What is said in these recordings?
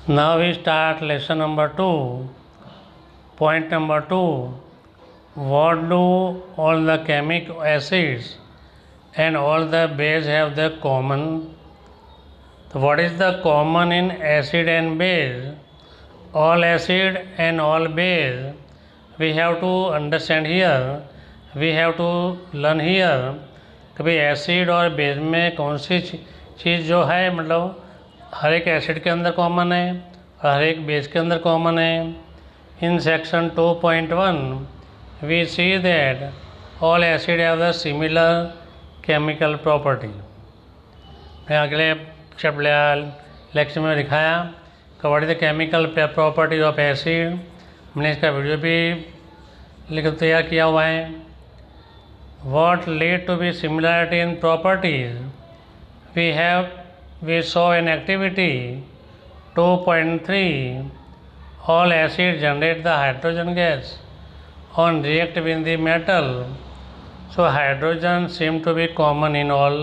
Now we start lesson number 2. Point number 2. What do all the chemic acids and all the base have the common? So what is the common in acid and base? All acid and all base we have to understand here. We have to learn here कि भाई acid और base में कौन सी चीज़ जो है मतलब हर एक acid के अंदर कॉमन है और हर एक बेस के अंदर कॉमन है. In section 2.1 we see that all acid have the similar chemical property. मैं अगले लेक्चर में दिखाया कि what is the chemical property of acid. मैंने इसका वीडियो भी लिख तैयार किया हुआ है. What lead to be similarity in properties? We saw in activity 2.3 all acids generate the hydrogen gas on react with the metal, so hydrogen seem to be common in all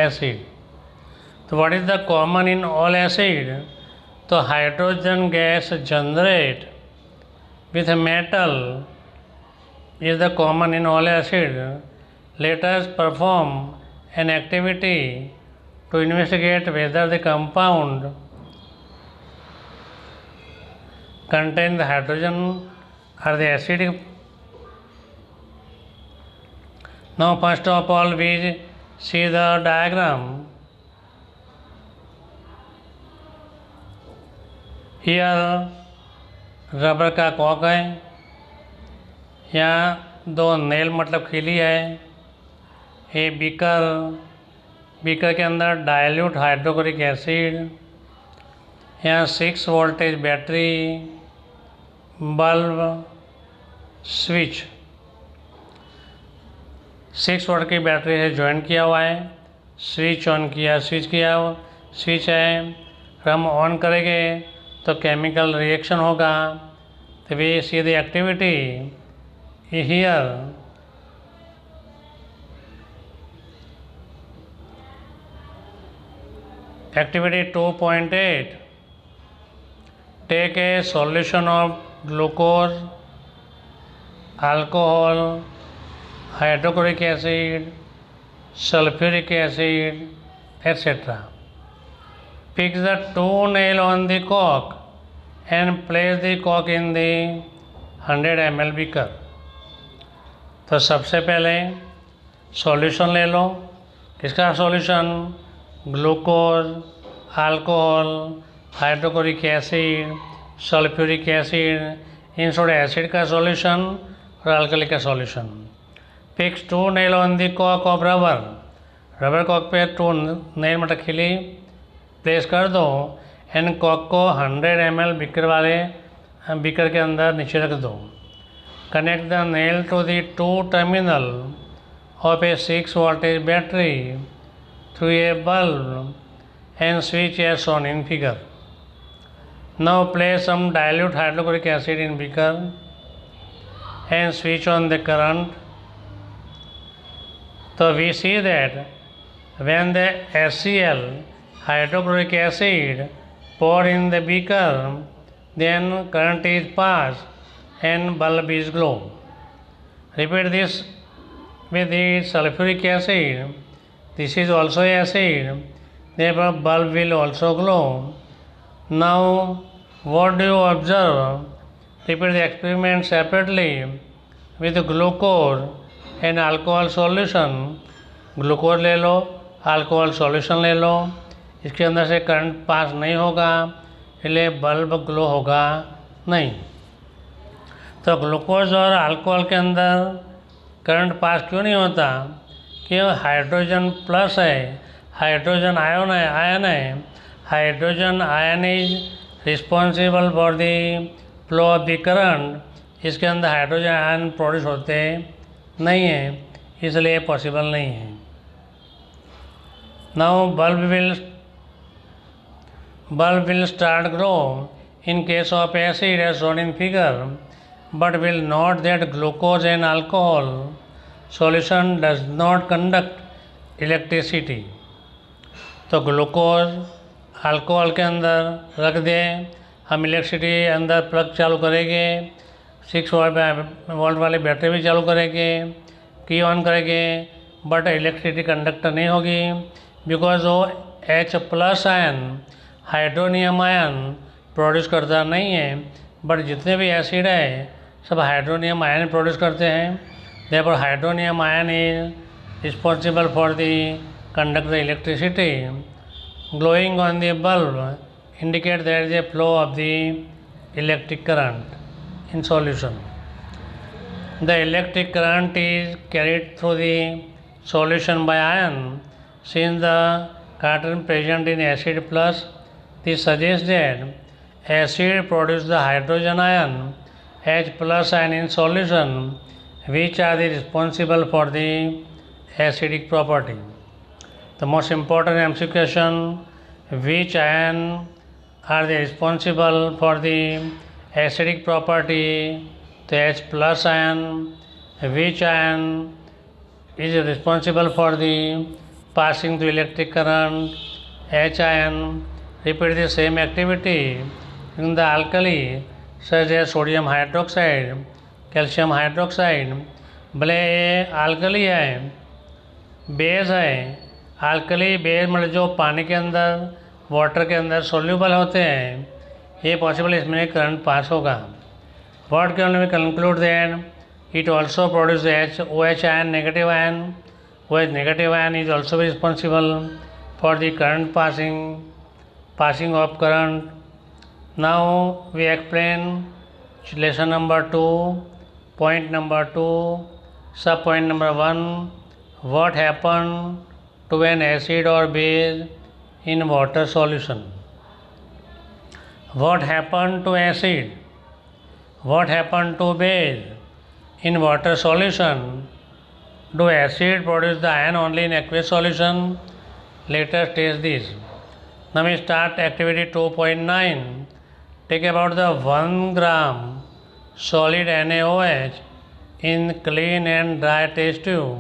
acid. So what is the common in all acid? So hydrogen gas generate with metal is the common in all acid. Let us perform an activity to investigate whether the compound contain the hydrogen or the acidic. Now first of all we see the diagram. Here rubber का Kock है, यहाँ दो nail मतलब खिली है, ये beaker के अंदर डाइल्यूट हाइड्रोक्लोरिक एसिड, यहाँ 6 voltage battery, bulb, switch 6 volt की बैटरी से ज्वाइन किया हुआ है. स्विच ऑन किया, स्विच है, हम ऑन करेंगे तो केमिकल रिएक्शन होगा. तो we see the activity here. Activity 2.8. Take a solution of glucose, alcohol, hydrochloric acid, sulfuric acid, etc. Fix the 2 nail on the cork and place the cork in the 100 ml beaker. तो सबसे पहले solution ले लो. किसका solution? Glucose, alcohol, hydrochloric acid, sulphuric acid, इन soda acid का solution और alkali का solution. Fix 2 nail on the Kock of rubber Kock पे 2 nail मतलब खिली प्लेस कर दो एंड कॉक को 100 ml बीकर के अंदर नीचे रख दो. Connect the nail to the 2 terminal of a 6 voltage battery through a bulb and switch as shown in figure. Now place some dilute hydrochloric acid in beaker and switch on the current. So we see that when the HCl hydrochloric acid poured in the beaker, then current is passed and bulb is glow. Repeat this with the sulfuric acid. This is also acid, therefore bulb will also glow. Now what do you observe? Repeat the experiment separately with glucose and alcohol solution. Glucose ले लो, alcohol solution ले लो, इसके अंदर से current pass नहीं होगा इसलिए bulb glow होगा नहीं. तो ग्लूकोज और अल्कोहल के अंदर करंट पास क्यों नहीं होता? क्यों? हाइड्रोजन प्लस है, हाइड्रोजन आयन है. Hydrogen ion is responsible for the flow of the current. इसके अंदर हाइड्रोजन आयन प्रोड्यूस होते नहीं हैं, इसलिए पॉसिबल नहीं है. Now bulb will start grow in case of acid as shown in figure, but will note that glucose and alcohol solution does not conduct electricity. तो glucose alcohol के अंदर रख दें, हम इलेक्ट्रिसिटी अंदर प्लग चालू करेंगे, 6 वोल्ट वाली बैटरी भी चालू करेंगे, की ऑन करेंगे, बट इलेक्ट्रिसिटी कंडक्टर नहीं होगी, बिकॉज वो H+ ion hydronium ion produce करता नहीं है, बट जितने भी एसिड है सब हाइड्रोनियम आयन प्रोड्यूस करते हैं। Therefore hydronium ion is responsible for the conduct the electricity. Glowing on the bulb indicate there is a flow of the electric current in solution. The electric current is carried through the solution by ion. Since the carton present in acid plus, this suggests that acid produces the hydrogen ion H+ ion in solution, which are the responsible for the acidic property. The most important MCQ question: which ion are they responsible for the acidic property? The H+ ion. Which ion is responsible for the passing the electric current? H ion. Repeat the same activity in the alkali such as sodium hydroxide, calcium hydroxide. भले alkali है, base है, alkali base मतलब जो पानी के अंदर water के अंदर सोल्यूबल होते हैं, ये पॉसिबल इसमें करंट पास होगा। What can we conclude that it also produce OH ion, negative ion. OH negative ion is also responsible for the current passing of current. Now we explain lesson number 2, point number 2, sub point number 1, what happen to an acid or base in water solution. What happened to acid? What happened to base in water solution? Do acid produce the ion only in aqueous solution? Let us test this. Now we start activity 2.9. Take about the 1 gram solid NaOH in clean and dry test tube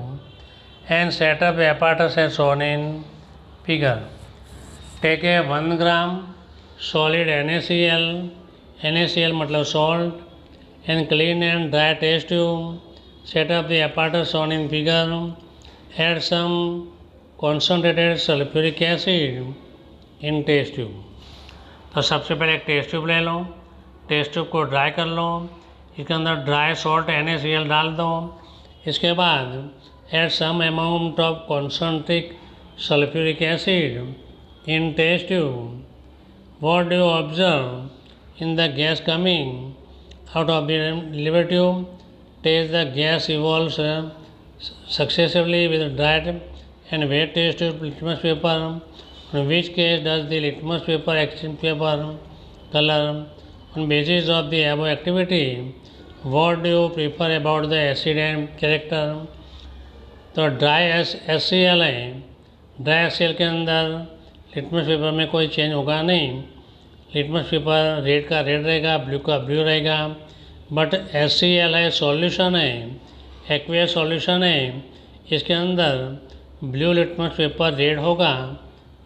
and set up the apparatus as shown in figure. Take a 1 gram solid NaCl मतलब salt, and clean and dry test tube. Set up the apparatus shown in figure. Add some concentrated sulfuric acid in test tube. तो सबसे पहले एक test tube ले लो, test tube को dry कर लो, इसके अंदर ड्राई सॉल्ट NaCl डाल दो। इसके बाद add some amount of concentric sulfuric acid in test tube. What do you observe in the gas coming out of the liver tube? Test the gas evolves successively with dry and wet test tube litmus paper. In which case does the litmus paper exchange paper color? On basis of the above activity, what do you prefer about the acid and character? तो dry HCl है, dry HCl के अंदर litmus paper में कोई change होगा नहीं, litmus paper red का red रहेगा, ब्लू का ब्लू रहेगा, बट HCl है, सॉल्यूशन है, एक्वियस सॉल्यूशन है, इसके अंदर ब्लू लिटमस पेपर रेड होगा,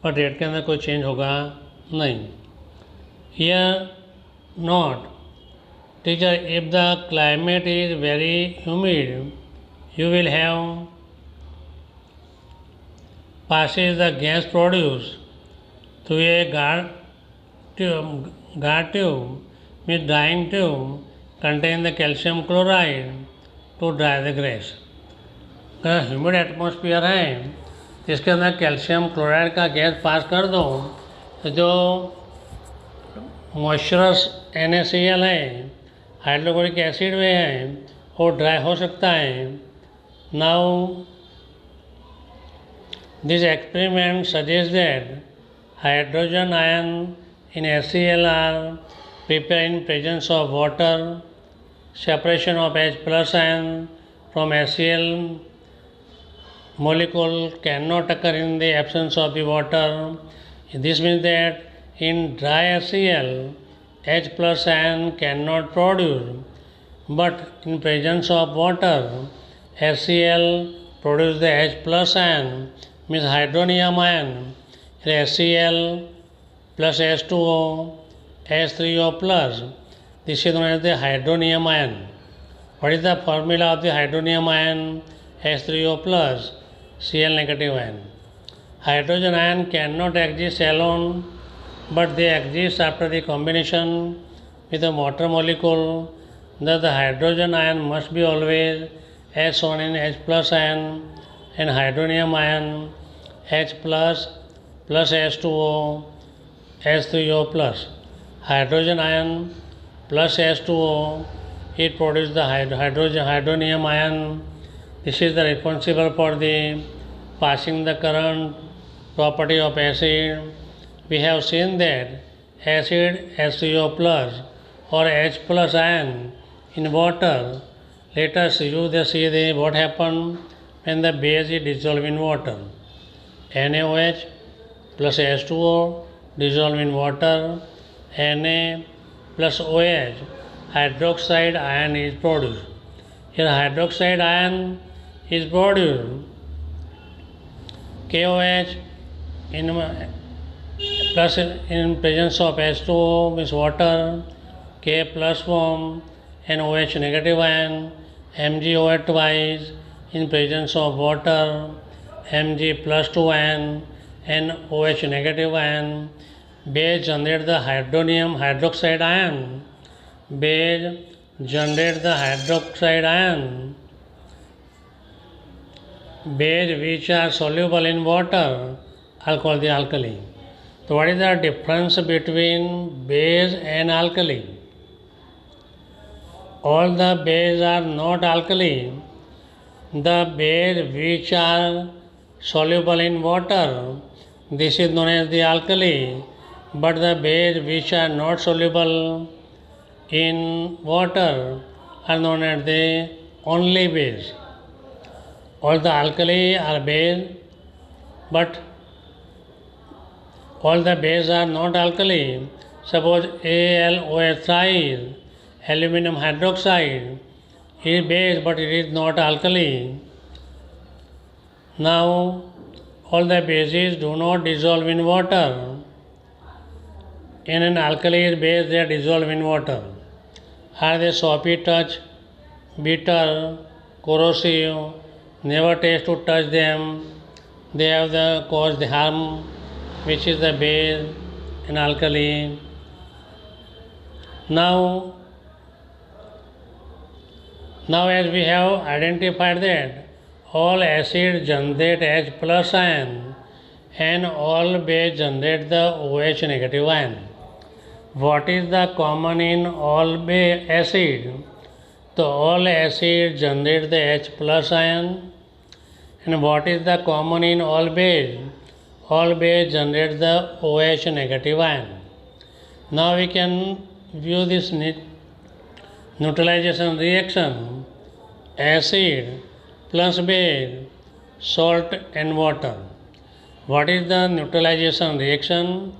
बट रेड के अंदर कोई चेंज होगा नहीं। Here note teacher, if the climate is very humid you will have passes the gas produced through a guard tube with drying tube contain the calcium chloride to dry the grass. अगर humid atmosphere है तो इसके अंदर calcium chloride का gas pass कर दो तो जो मॉइस्चरस NaCl है, हाइड्रोक्लोरिक एसिड में है, वो ड्राई हो सकता है। Now this experiment suggest that hydrogen ion in HCl are prepare in presence of water, separation of H+ ion from HCl molecule cannot occur in the absence of the water. This means that in dry HCl, H+ ion cannot produce, but in presence of water, HCl produces the H+ ion, means hydronium ion. HCl plus H2O, H3O plus. This is known as the hydronium ion. What is the formula of the hydronium ion? H3O plus, Cl negative ion. Hydrogen ion cannot exist alone, but they exist after the combination with a water molecule. Thus the hydrogen ion must be always H shown in H plus ion, and hydronium ion H plus plus H2O, H3O plus. Hydrogen ion plus H2O, it produces the hydronium ion. This is the responsible for the passing the current property of acid. We have seen that acid H3O plus or H plus ion in water. Let us see what happens when the base is dissolved in water. NaOH plus H2O dissolved in water. Na plus OH, hydroxide ion is produced. Here hydroxide ion is produced. KOH plus in presence of H2O means water, K plus form, and OH negative ion, MgOH twice in presence of water, Mg plus 2 ion, and OH negative ion. Base generate the hydroxide ion. Base generate the hydroxide ion. Base which are soluble in water are called the alkali. So what is the difference between base and alkali? All the bases are not alkali. The base which are soluble in water, this is known as the alkali, but the base which are not soluble in water are known as the only base. All the alkali are base, but all the bases are not alkali. Suppose AlOH thrice, aluminum hydroxide, is base but it is not alkali. Now, all the bases do not dissolve in water. In an alkali base, they are dissolved in water. Are they soapy touch, bitter, corrosive? Never taste to touch them. They have the cause the harm, which is the base in alkali. Now as we have identified that all acids generate H plus ion and all base generate the OH negative ion. What is the common in all acid? So all acids generate the H plus ion. And what is the common in all base? All base generate the OH negative ion. Now we can view this neutralization reaction. Acid plus base, salt and water. What is the neutralization reaction?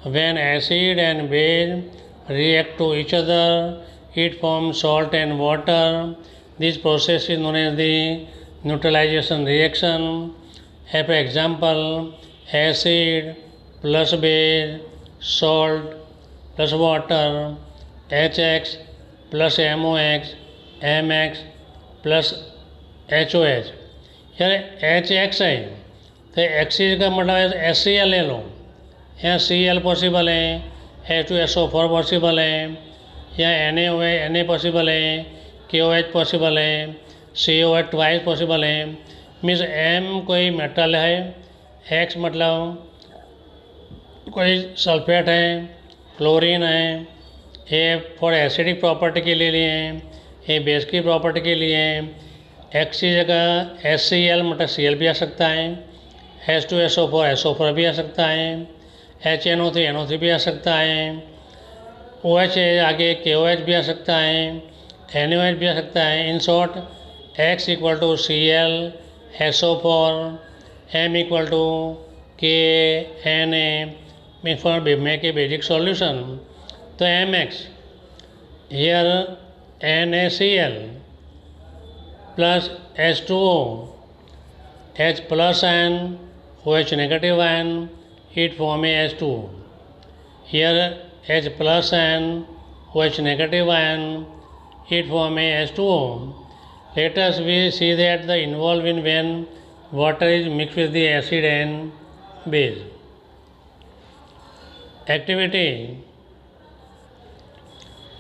When acid and base react to each other, it forms salt and water. This process is known as the neutralization reaction. For example, acid plus base, salt plus water, HX plus MOX, MX plus HOH. here HX है तो axis का मतलब HCl ले लो, यहाँ Cl possible है, H2SO4 possible है, यहाँ Na possible है, KOH पॉसिबल है, COH ट्वाइस पॉसिबल है. मीन्स M कोई मेटल है, X मतलब कोई सल्फेट है, क्लोरीन है, ये फॉर एसिडिक प्रॉपर्टी के लिए हैं, ये बेस की प्रॉपर्टी के लिए हैं. X की जगह HCl मतलब Cl भी आ सकता है, H2SO4 SO4 भी आ सकता है, HNO3 NO3 भी आ सकता है, OH आगे KOH भी आ सकता है, NaOH भी आ सकता है. In short X equal to Cl SO4, M equal to KNa means for make a basic solution. तो MX here NaCl plus H2O, H plus ion, OH negative ion, it form a H2O. Here H plus and OH negative ion, it form a H2O. Let us see that the involved in when water is mixed with the acid and base. Activity: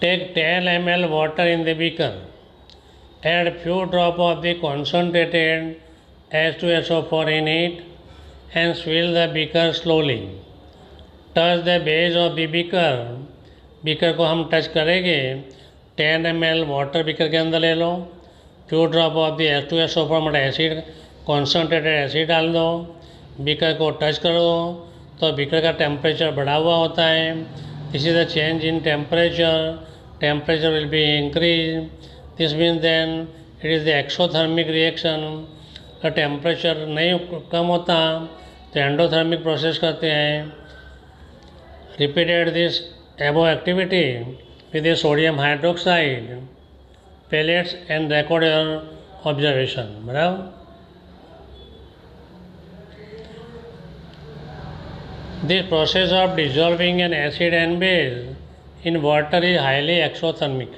take 10 ml water in the beaker. Add few drop of the concentrated H2SO4 in it and swill the beaker slowly. Touch the base of the beaker. Beaker को हम touch करेंगे. 10 ml water beaker के अंदर ले लो. Few drop of the H2SO4 मतलब acid, concentrated acid डाल दो. बीकर को टच करो तो बीकर का टेम्परेचर बढ़ा हुआ होता है. This is the change in temperature will be increase. This means then it is the exothermic reaction. का टेम्परेचर नहीं कम होता तो एंडोथर्मिक प्रोसेस करते हैं. Repeated this above activity with the sodium hydroxide pellets and record your observation. बराबर. This process of dissolving an acid and base in water is highly exothermic.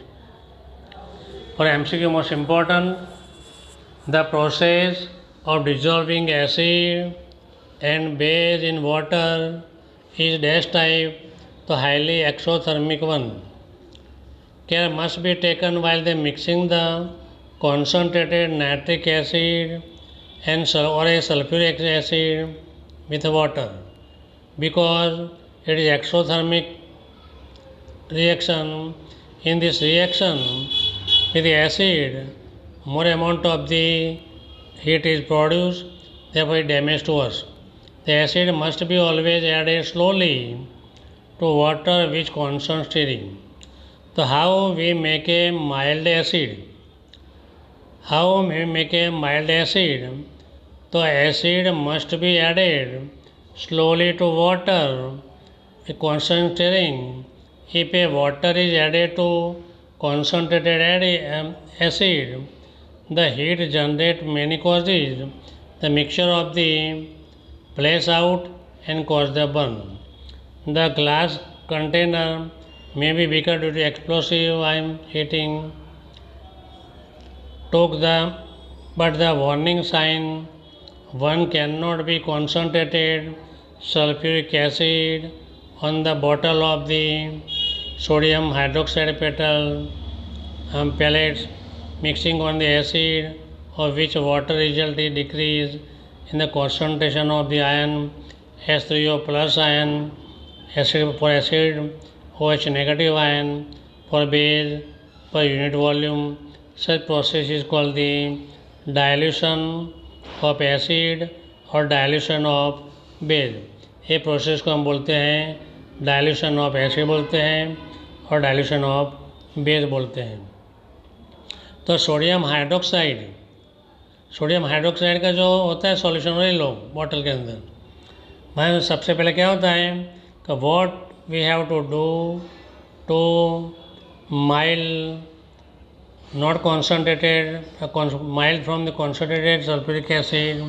For MCQ most important, the process of dissolving acid and base in water is dash type, the highly exothermic one. Care must be taken while they mixing the concentrated nitric acid and or a sulfuric acid with water, because it is exothermic reaction. In this reaction with the acid, more amount of the heat is produced, therefore it damage to us. The acid must be always added slowly to water which constant stirring. So how we make a mild acid? How we make a mild acid? So acid must be added slowly to water with constant stirring. If a water is added to concentrated acid, the heat generate many causes. The mixture of the flash out and cause the burn. The glass container may be weaker due to explosive heating. But the warning sign: one cannot be concentrated sulfuric acid on the bottle of the sodium hydroxide pellets mixing on the acid, of which water result is decrease in the concentration of the ion H3O plus ion. Acid for acid, OH negative ion for base per unit volume. Such process is called the dilution of acid और dilution of base. ये process को हम बोलते हैं dilution of acid बोलते हैं और dilution of base बोलते हैं. तो सोडियम हाइड्रोक्साइड का जो होता है सॉल्यूशन वही लो बॉटल के अंदर. भाई सबसे पहले क्या होता है कि what we have to do to mild, not concentrated, mild from the concentrated sulfuric acid.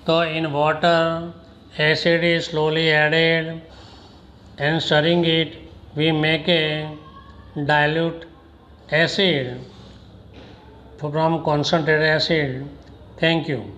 So in water, acid is slowly added and stirring it, we make a dilute acid from concentrated acid. Thank you.